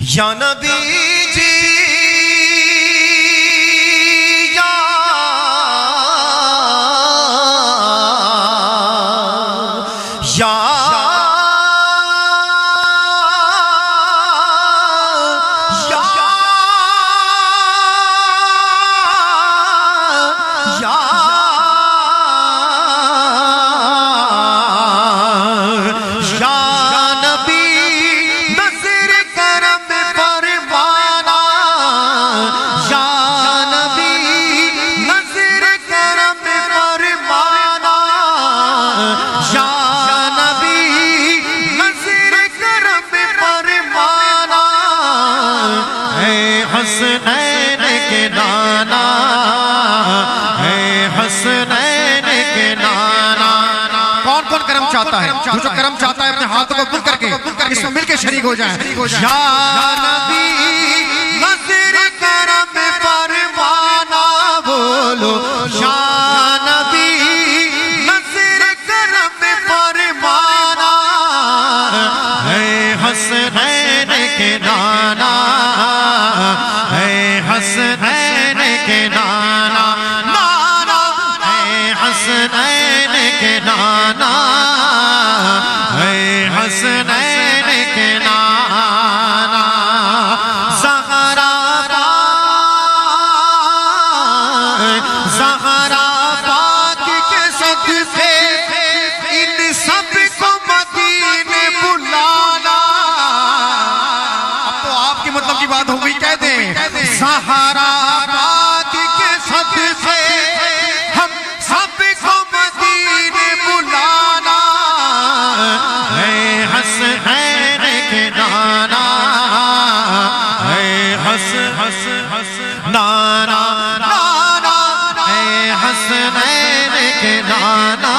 یا نبی جی یا حسنین کے نانا ہے، حسنین کے نانا۔ کون کون کرم چاہتا ہے؟ جو کرم چاہتا ہے اپنے ہاتھوں کو بل کر کے اس میں مل کے شریک ہو جائیں۔ یا نبی نظر کرم فرمانا، بولو یا نبی نظر کرم فرمانا ہے، حسنین کے نانا ہے، حسنین کے نانا، نانا ہے، حسنین کے نانا ہے، حسنین کے نانا۔ زہرا پاک کے صدقے ان سب کو مدینے بلانا۔ اب تو آپ کی مطلب کی بات ہو گئی، کہہ دیں زہرا پاک کے صدقے ہم سب کو مدینے بلانا ہے، حسنین کے نانا ہے، نانا نانا ہے، حسنین کے نانا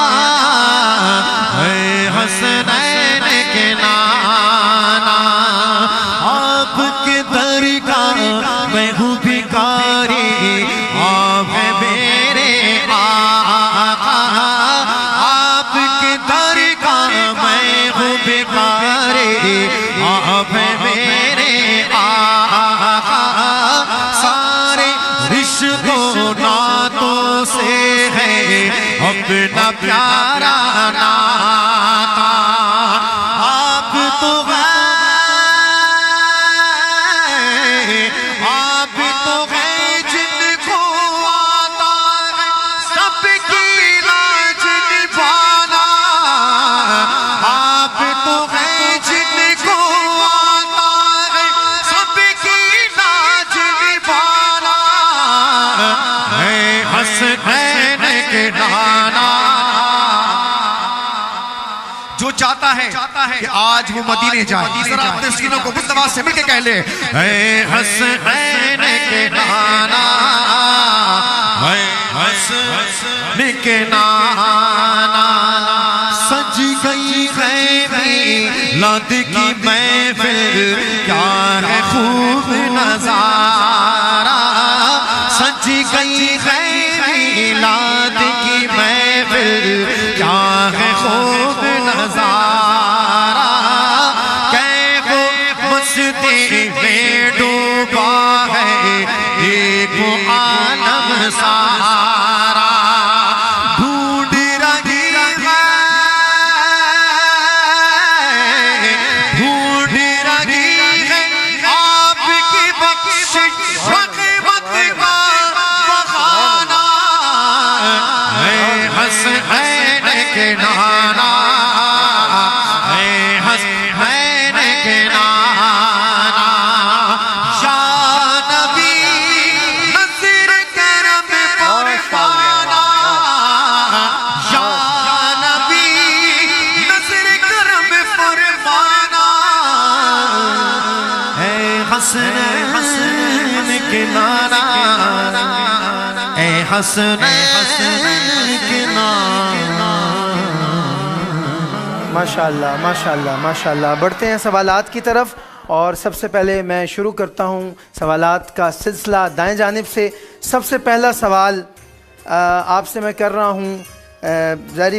ہے، حسنین کے نانا۔ آپ کے درگاہ میں ہوں بھکاری، آپ ہے میرے آقا۔ آپ کے درگاہ میں ہوں بھکاری، آپ ہے میرے آقا۔ سارے رشتوں ناتوں سے ہے اپنا پیارا ناتا۔ آپ تو حسنین کے نانا۔ جو چاہتا ہے کہ آج وہ مدینے جائے، ذرا اپنے سینوں کو مصطفیٰ سے مل کے کہہ لے، اے حسنین کے نانا، اے حسنین کے نانا۔ سج گئی ہے میلاد کی محفل، کیا ہے خوب نظارہ۔ سج گئی ہے میلاد کی محفل، کیا ہے خوب نظارہ۔ کیف مستی میں ڈوبا ہے دیکھو عالم سارا۔ ڈھونڈ رہی ہے، ڈھونڈ رہی ہے آپ کی بخشش حسنین کے نانا ہے، حسنین کے نانا۔ یا نبی نظر کرم فرمانا، یا نبی نظر کرم فرمانا ہے، حسنین کے نانا اے حسنین کے نانا۔ ماشاءاللہ ماشاءاللہ ماشاءاللہ۔ بڑھتے ہیں سوالات کی طرف، اور سب سے پہلے میں شروع کرتا ہوں سوالات کا سلسلہ دائیں جانب سے۔ سب سے پہلا سوال آپ سے میں کر رہا ہوں ظاہری